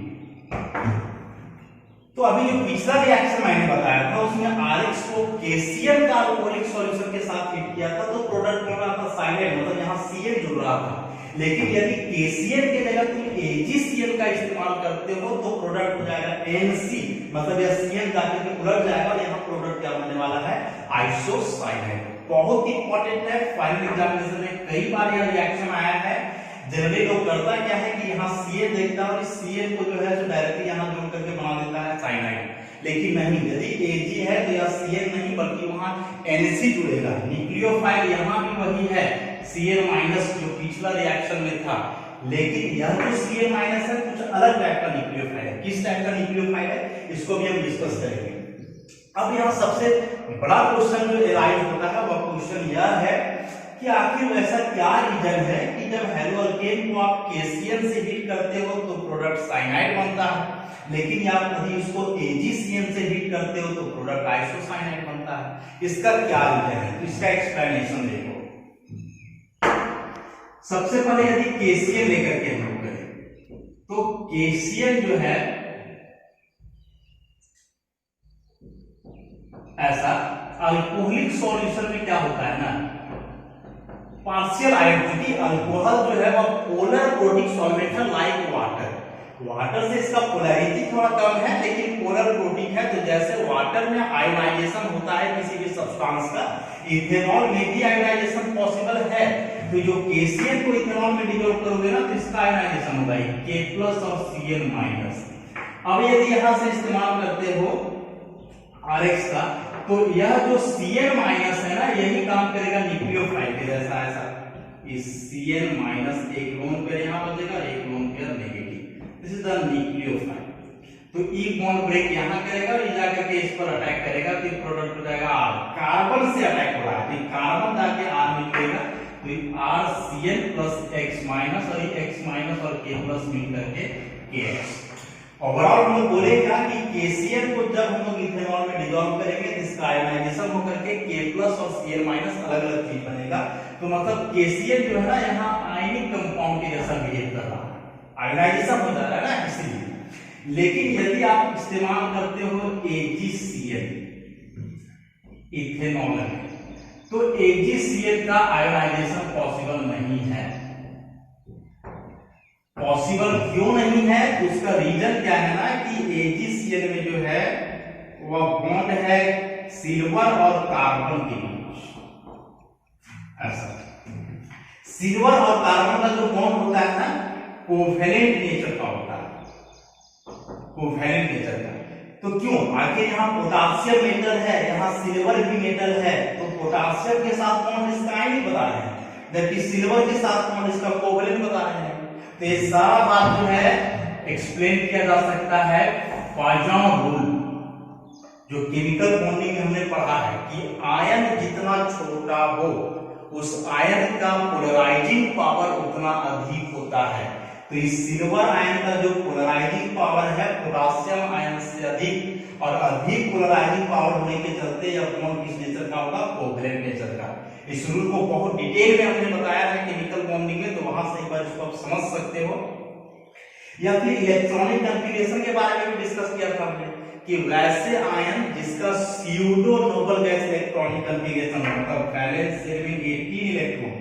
तो अभी जो पिछला रिएक्शन मैंने बताया था उसमें RX को KCl का अल्कोहलिक सॉल्यूशन के साथ हीट किया था, तो प्रोडक्ट बन रहा था साइनाइड, मतलब यहाँ Cl जुड़ रहा था। लेकिन यदि KCl के जगह तुम AgCl का इस्तेमाल करते हो तो प्रोडक्ट हो जाएगा NC, मतलब यह Cl जाकर के उलट जाएगा और यहाँ प्रोडक्ट क्या बनने वाला है, आइसोसाइनाइड। बहुत इंपॉर्टेंट है, फाइनल एग्जामिनेशन में कई बार यह रिएक्शन आया है। जनरली लोग करता क्या है कि यहाँ Cl देखता है और इस Cl को जो है जो डायरेक्टली यहाँ जोड़ करके बना देता है साइनाइड। लेकिन नहीं, यदि Ag है तो यह Cl नहीं बल्कि वहां NC जुड़ेगा। न्यूक्लियोफाइल यहाँ भी वही है Cl माइनस जो पिछला रिएक्शन में था, लेकिन यह जो Cl माइनस है कुछ अलग टाइप का न्यूक्लियोफाइल है। किस टाइप का न्यूक्लियोफाइल है इसको भी हम डिस्कस करेंगे। अब यहाँ सबसे बड़ा क्वेश्चन जो एराइज होता है वह क्वेश्चन यह है कि आखिर ऐसा क्या रीजन है कि जब हेलोअल्केन को आप KCl से हीट करते हो तो प्रोडक्ट साइनाइड बनता है, लेकिन आप कभी इसको AgCl से हीट करते हो तो प्रोडक्ट आइसोसाइनाइड बनता है। इसका क्या रीजन है, इसका एक्सप्लेनेशन देखो। सबसे पहले यदि KCl लेकर के हम लोग करें तो KCl जो है ऐसा अल्कोहलिक सॉल्यूशन में क्या होता है ना, पार्शियल आइडेंटिटी। अल्कोहल जो है वह पोलर प्रोटिक सॉल्वेंट है लाइक वाटर। वाटर से इसका पोलैरिटी थोड़ा कम है लेकिन पोलर प्रोटिक है। तो जैसे वाटर में आयोनाइजेशन होता है किसी भी सब्सटेंस का, इथेनॉल में भी आयोनाइजेशन पॉसिबल है। तो जो KCl को इथेनॉल में डिसॉल्व करोगे ना तो इसका आयोनाइजेशन होगा K+ और Cl-। अब यदि यहां से इस्तेमाल करते हो RX का तो यह जो Cn माइनस है ना, यही काम करेगा न्यूक्लियोफाइल के जैसा। ऐसा इस Cn माइनस एक लोन पेयर यहाँ बचेगा, एक lone pair negative, this is the nucleophile. तो ई बॉन्ड ब्रेक यहाँ करेगा और जाकर के इस पर अटैक करेगा, तो प्रोडक्ट हो जाएगा R। कार्बन से अटैक हो रहा है, तो कार्बन जाके R निकलेगा, तो R Cn plus X minus और X माइनस और K प्लस मिल करके KX। ओवरऑल हम लोग बोले क्या कि KCl को जब हम लोग इथेनॉल में डिसॉल्व करेंगे तो इसका आयनाइजेशन होकर के K प्लस और Cl माइनस अलग अलग चीज बनेगा। तो मतलब KCl जो है ना यहाँ आयनिक कंपाउंड के जैसा बिहेव कर रहा है, आयनाइजेशन हो जा रहा है ना इसलिए। लेकिन यदि आप इस्तेमाल करते हो AgCl इथेनॉल में, तो AgCl का आयनाइजेशन पॉसिबल नहीं है। पॉसिबल क्यों नहीं है? उसका रीजन क्या है ना कि AgCl में जो है वह बॉन्ड है सिल्वर और कार्बन के बीच। ऐसा सिल्वर और कार्बन का जो बॉन्ड होता है ना, कोवैलेंट नेचर का होता है, कोवैलेंट नेचर का। तो क्यों? आगे यहाँ पोटासियम मेटल है, यहाँ सिल्वर भी मेटल है, तो पोटासियम के साथ बॉन्ड इसका आयनिक बता रहे हैं, जबकि सिल्वर के साथ बॉन्ड इसका कोवैलेंट बता रहे हैं। तो ये सारा बात जो है एक्सप्लेन किया जा सकता है पॉइजन रूल, जो केमिकल बॉन्डिंग में हमने पढ़ा है कि आयन जितना छोटा हो उस आयन का पोलराइजिंग पावर उतना अधिक होता है। तो इस सिल्वर आयन का जो पोलराइजिंग पावर है पोटासियम आयन से अधिक, और अधिक पोलराइजिंग पावर होने के चलते यह बॉन्ड किस नेचर का होगा? कोवैलेंट नेचर का। इस रूल को बहुत डिटेल में हमने बताया है केमिकल बॉन्डिंग में, तो वहां से एक बार इसको आप समझ सकते हो। या फिर इलेक्ट्रॉनिक कॉन्फ़िगरेशन के बारे में भी डिस्कस किया था हमने कि वैसे आयन जिसका pseudo noble gas electronic configuration मतलब वैलेंस शेल में 18 इलेक्ट्रॉन,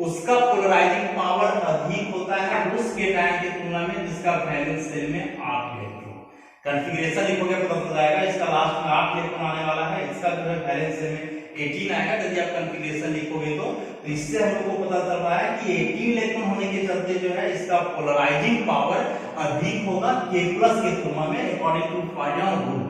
उसका पोलराइजिंग पावर अधिक होता है उस केटायन की तुलना में जिसका वैलेंस शेल में 8 इलेक्ट्रॉन। कॉन्फ़िगरेशन लिखोगे तो पता जाएगा, इसका लास्ट में 8 इलेक्ट्रॉन आने वाला है, इसका जो है वैलेंस शेल में 18 आएगा। यदि आप कॉन्फ़िगरेशन लिखोगे तो इससे हम लोग को पता चल रहा है कि 18 इलेक्ट्रॉन होने के चलते जो है इसका पोलराइजिंग पावर अधिक होगा K प्लस के तुलना में अकॉर्डिंग टू पॉइजन रूल।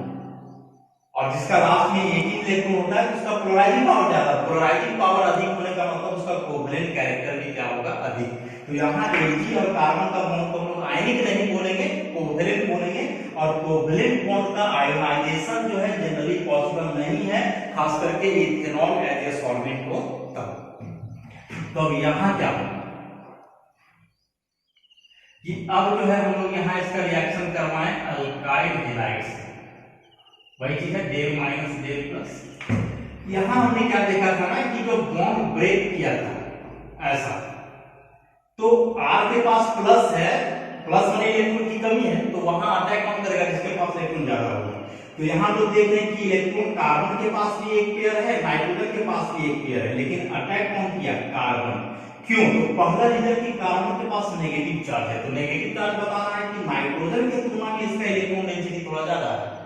और जिसका लास्ट में 18 इलेक्ट्रॉन होता है उसका पोलराइजिंग पावर ज्यादा, पोलराइजिंग पावर अधिक होने का मतलब उसका कोवैलेंट कैरेक्टर भी क्या होगा? अधिक। तो यहाँ Ag और कार्बन का बॉन्ड को हम लोग आयनिक नहीं बोलेंगे, कोवैलेंट बोलेंगे। और कोवैलेंट बॉन्ड का आयोनाइजेशन जो है जनरली पॉसिबल नहीं है, खास करके इथेनॉल एज ए सॉल्वेंट हो तब। तो अब यहाँ क्या होगा कि अब जो है हम लोग यहाँ इसका रिएक्शन करवाएं अल्काइल हैलाइड से, वही चीज है डेव माइनस डेव प्लस। यहाँ हमने क्या देखा था ना कि जो बॉन्ड ब्रेक किया था ऐसा, तो R के पास प्लस है, प्लस वाले इलेक्ट्रॉन की कमी है, तो वहां अटैक कौन करेगा? जिसके पास इलेक्ट्रॉन ज्यादा होगा। तो यहाँ तो देख रहे हैं कि इलेक्ट्रॉन कार्बन के पास भी एक पेयर है, नाइट्रोजन के पास भी एक पेयर है, लेकिन अटैक कौन किया? कार्बन। क्यों? तो पहला रीजन कि कार्बन के पास नेगेटिव चार्ज है, तो नेगेटिव चार्ज बता रहा है कि नाइट्रोजन की तुलना में इसका इलेक्ट्रॉन डेंसिटी थोड़ा ज्यादा है।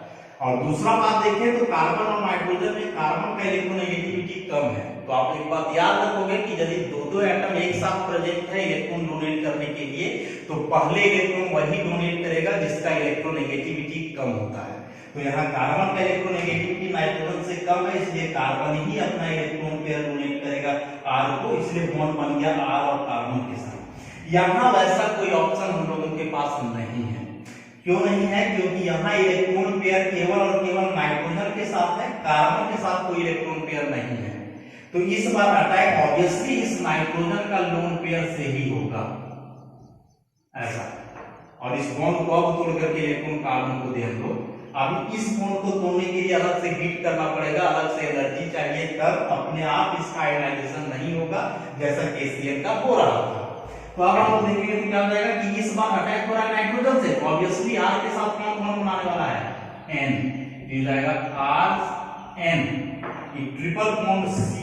और दूसरा बात देखें तो कार्बन और नाइट्रोजन में कार्बन का इलेक्ट्रोनेगेटिविटी कम है। तो आप एक बात याद रखोगे कि यदि दो एटम एक साथ प्रेजेंट है इलेक्ट्रॉन डोनेट करने के लिए, तो पहले इलेक्ट्रॉन वही डोनेट करेगा जिसका इलेक्ट्रोनेगेटिविटी कम होता है। तो यहाँ कार्बन का इलेक्ट्रोनेगेटिविटी नाइट्रोजन से कम है, इसलिए कार्बन ही अपना इलेक्ट्रॉन पेयर डोनेट करेगा R को, इसलिए बॉन्ड बन गया R और कार्बन के साथ। यहाँ वैसा कोई ऑप्शन हम लोगों के पास नहीं है। क्यों नहीं है? क्योंकि यहाँ इलेक्ट्रॉन पेयर केवल और केवल नाइट्रोजन के साथ है, कार्बन के साथ कोई इलेक्ट्रॉन पेयर नहीं है। तो इस बार अटैक ऑब्वियसली इस नाइट्रोजन का लोन पेयर से ही होगा ऐसा। और इस बॉन्ड को अब तोड़ करके इलेक्ट्रॉन कार्बन को दे दो। अब इस बॉन्ड को तोड़ने के लिए अलग से हीट करना पड़ेगा, अलग से एनर्जी चाहिए, तब अपने आप इसका आयनाइजेशन नहीं होगा जैसा KCl का हो रहा था। तो अब हम देखेंगे तो क्या हो जाएगा कि इस बार अटैक हो रहा है नाइट्रोजन से, ऑब्वियसली R के साथ कौन कौन बनाने वाला है? N। ये जाएगा RN, ये ट्रिपल बॉन्ड C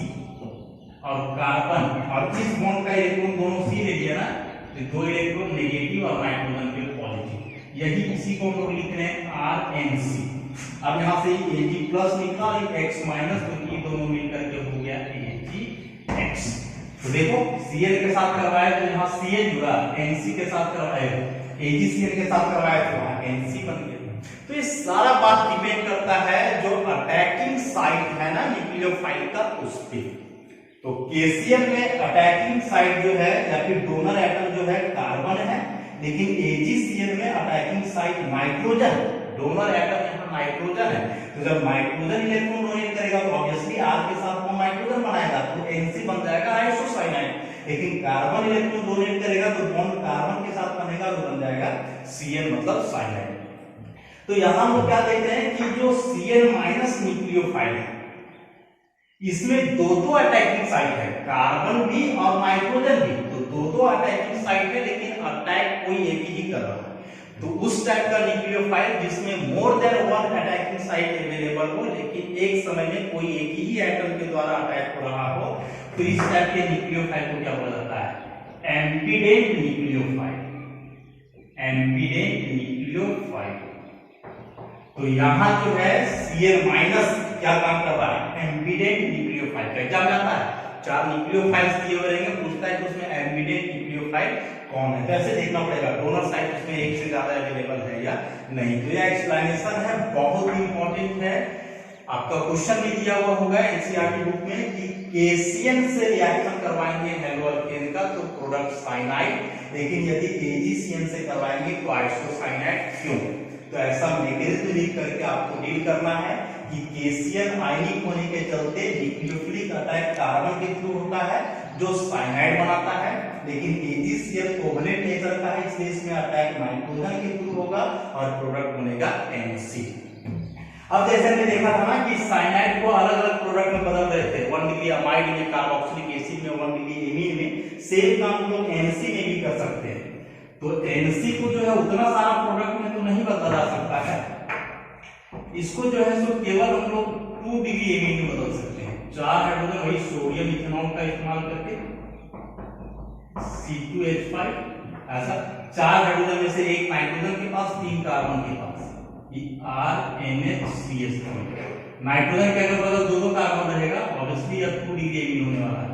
और कार्बन, और इस बॉन्ड का इलेक्ट्रॉन दोनों C ले लिया ना, तो दो इलेक्ट्रॉन नेगेटिव और नाइट्रोजन के पॉजिटिव, यही इसी को हम लोग लिख रहे हैं RNC। अब यहाँ से Ag प्लस निकला और X माइनस, तो ये दोनों मिलकर के हो गया AgX। तो देखो Cl के साथ करवाया तो यहाँ Cl जुड़ा, Nc के साथ करवाया, AgCl के साथ करवाया तो वहां Nc बन गया। तो ये सारा बात डिपेंड करता है जो अटैकिंग साइट है ना न्यूक्लियोफाइल का, उस पे। तो केसीएल में अटैकिंग साइट जो है या फिर डोनर एटम जो है कार्बन है, लेकिन एजीसीएल में attacking site nitrogen, donor atom यहाँ नाइट्रोजन है। तो जब नाइट्रोजन इलेक्ट्रॉन डोनेट करेगा तो ऑब्वियसली आर के साथ वो नाइट्रोजन बनाएगा, तो एनसी बन जाएगा आइसोसाइनाइड। लेकिन कार्बन इलेक्ट्रॉन डोनेट करेगा तो बॉन्ड कार्बन के साथ बनेगा तो बन जाएगा Cl मतलब साइनाइड। तो यहां हम क्या देखते हैं कि जो Cl माइनस न्यूक्लियोफाइल है, इसमें दो अटैकिंग साइट है, कार्बन भी और नाइट्रोजन भी। तो दो अटैकिंग साइट है, लेकिन अटैक कोई एक ही कर रहा है। तो उस टाइप का न्यूक्लियोफाइल जिसमें more than one attacking site available हो, लेकिन एक समय में कोई एक ही एटम के द्वारा अटैक हो रहा हो, तो इस टाइप के न्यूक्लियोफाइल को क्या बोला जाता है? एम्पीडेंट न्यूक्लियोफाइल। एम्पीडेंट न्यूक्लियोफाइल। तो यहां जो है Cl माइनस क्या काम कर रहा है? एम्पीडेंट न्यूक्लियोफाइल। एग्जाम जाता है 4 न्यूक्लियोफाइल्स दिए हुए रहेंगे, पूछता है कि उसमें एम्पीडेंट न्यूक्लियोफाइल कौन है। कैसे देखना पड़ेगा? डोनर साइट उसमें एक से ज्यादा अवेलेबल है या नहीं। तो यह एक्सप्लेनेशन है, बहुत इंपॉर्टेंट है। आपका क्वेश्चन भी दिया हुआ होगा एनसीईआरटी बुक में कि केसीएन से रिएक्शन करवाएंगे हेलोअल्केन का तो प्रोडक्ट साइनाइड, लेकिन यदि एजीसीएन से करवाएंगे तो आइसोसाइनाइड। क्यों? तो ऐसा मैकेनिज्म लिख करके आपको डील करना है कि केसीएन आयनिक होने के चलते न्यूक्लियोफिलिक अटैक कार्बन के थ्रू होता है जो साइनाइड बनाता है, लेकिन एजीसीएल कोवलेंट नेचर का है, इसलिए इसमें अटैक नाइट्रोजन के थ्रू होगा और प्रोडक्ट बनेगा एनसी। अब जैसे हमने देखा था ना कि साइनाइड को अलग अलग प्रोडक्ट में बदल रहे थे, 1 डिग्री अमाइड में, कार्बोक्सिलिक एसिड में, 1 डिग्री एमीन में। सेम काम हम लोग एनसी में भी कर सकते हैं। तो एनसी को जो है उतना सारा प्रोडक्ट में तो नहीं बदला जा सकता है, इसको जो है सो केवल हम लोग 2 डिग्री एमीन में बदल सकते हैं। 4 हाइड्रोजन वही सोडियम इथेनॉल का इस्तेमाल करके C2H5, ऐसा 4 हाइड्रोजन में से एक नाइट्रोजन के पास, 3 कार्बन के पास, RNHCS। नाइट्रोजन के अगर बदल दो कार्बन रहेगा, ऑब्वियसली अब 2 डिग्री एमीन होने वाला है।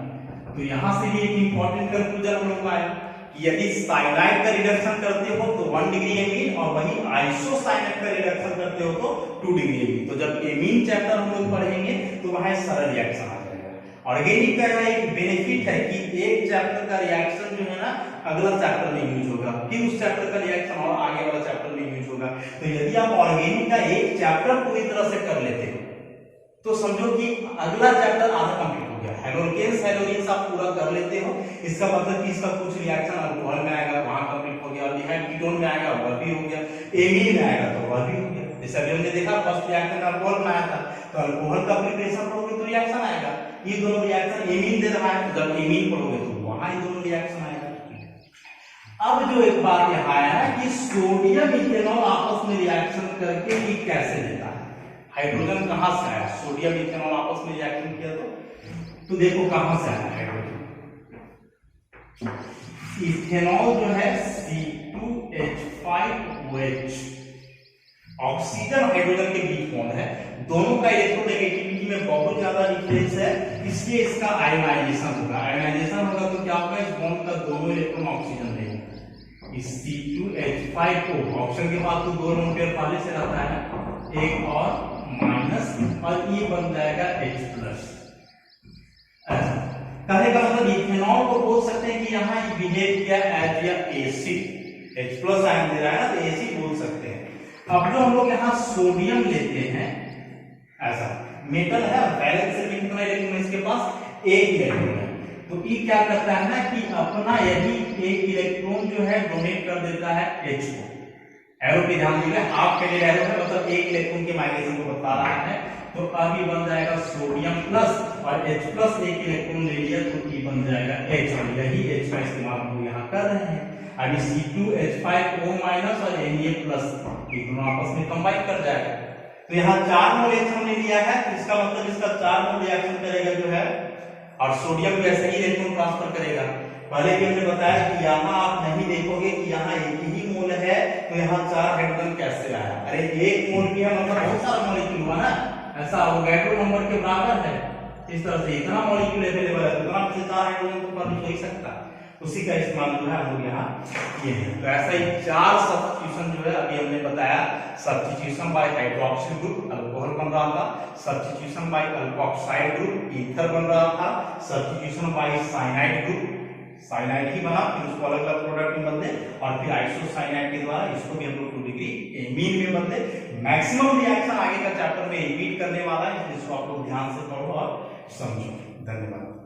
तो यहां से भी एक इंपॉर्टेंट कंक्लूजन हम लोग आया कि यदि साइनाइड का रिडक्शन करते हो तो 1 डिग्री एमीन, और वही आइसोसाइनाइड का रिडक्शन करते हो तो 2 डिग्री एमीन। तो जब एमीन चैप्टर हम लोग पढ़ेंगे तो वहां सरल रिएक्शन आ जाएगा। ऑर्गेनिक का एक बेनिफिट है कि एक चैप्टर का रिएक्शन जो है ना अगला चैप्टर में यूज होगा, फिर उस चैप्टर का रिएक्शन और आगे वाला चैप्टर में यूज होगा। तो यदि आप ऑर्गेनिक का एक चैप्टर पूरी तरह से कर लेते हो तो समझो कि अगला चैप्टर आधा कंप्लीट हो गया। हेलोकेन्स हेलोजेन्स आप पूरा कर लेते हो, इसका मतलब कि इसका कुछ रिएक्शन अल्कोहल में आएगा, वहां कंप्लीट हो गया। अल्डिहाइड कीटोन में आएगा, वह भी हो गया। एमीन में आएगा तो वह भी हो गया। जैसे अभी हमने देखा फर्स्ट रिएक्शन अल्कोहल में आया था, तो अल्कोहल का प्रिपरेशन पढ़ोगे तो रिएक्शन आएगा। ये दोनों रिएक्शन एमीन दे रहा है, तो जब एमीन पढ़ोगे तो वहां ये दोनों रिएक्शन आएगा। अब जो एक बात यहाँ आया है कि सोडियम इथेनॉल आपस में रिएक्शन करके ये कैसे देता है? हाइड्रोजन कहां से आया? सोडियम इथेनॉल आपस में रिएक्शन किया तो देखो कहां से आया हाइड्रोजन। इथेनॉल जो है C2H5OH, ऑक्सीजन हाइड्रोजन के बीच बॉन्ड है, दोनों का इलेक्ट्रोनेगेटिविटी में बहुत ज्यादा डिफरेंस है, इसलिए इसका आयनाइजेशन होगा। आयनाइजेशन होगा तो क्या होगा? इस बॉन्ड का दोनों इलेक्ट्रॉन ऑक्सीजन देगा। इस C2H5 को ऑक्सीजन के पास तो 2 लोन पेयर पहले से रहता है, एक और माइनस, और ये बन जाएगा H+। कहने का मतलब इथेनॉल को बोल सकते हैं कि यहाँ बिहेव किया एज या एसिड, H+ आयन दे रहा है ना, तो एसिड बोल सकते हैं। अब जो हम लोग यहाँ सोडियम लेते हैं, ऐसा मेटल है, बैलेंस से कितना इलेक्ट्रॉन इसके पास? 1 इलेक्ट्रॉन है। तो ये क्या करता है ना कि अपना यदि 1 इलेक्ट्रॉन जो है डोनेट कर देता है H को। एरो पे ध्यान दीजिए, हाफ के लिए एरो है, मतलब 1 इलेक्ट्रॉन के माइग्रेशन को बता रहा है। तो अभी बन जाएगा सोडियम प्लस, और H+ 1 इलेक्ट्रॉन ले लिया तो ये बन जाएगा H, और यही H का इस्तेमाल हम यहाँ कर रहे हैं। अभी C2H5O- और Na+, ये दोनों आपस में कंबाइन कर जाएगा। तो यहाँ 4 मोल H हमने लिया है, तो इसका मतलब इसका 4 मोल रिएक्शन करेगा जो है, और सोडियम भी ऐसे ही इलेक्ट्रॉन ट्रांसफर करेगा। पहले भी हमने बताया कि यहाँ आप नहीं देखोगे कि यहाँ एक ही मोल है, तो यहाँ 4 हाइड्रोजन कैसे आया? अरे 1 मोल भी है, मतलब बहुत सारा मॉलिक्यूल हुआ ना, ऐसा अवोगाड्रो नंबर के बराबर है। इस तरह से इतना मॉलिक्यूल अवेलेबल है, तो इतना से 4 हाइड्रोजन तो परमिट हो ही सकता है। उसी का इस्तेमाल जो है हम लोग यहाँ किए हैं। तो ऐसा ही 4 सब्स्टिट्यूशन जो है अभी हमने बताया। Substitution by hydroxyl group alcohol बन रहा था, substitution by alkoxide group ether बन रहा था, substitution by cyanide group cyanide ही बना, फिर उसको अलग अलग प्रोडक्ट में बदले, और फिर आइसोसाइनाइड के द्वारा इसको भी हम लोग 2 डिग्री एमीन में बदले। मैक्सिमम रिएक्शन आगे का चैप्टर में रिपीट करने वाला है, जिसको आप लोग ध्यान से पढ़ो और समझो। धन्यवाद।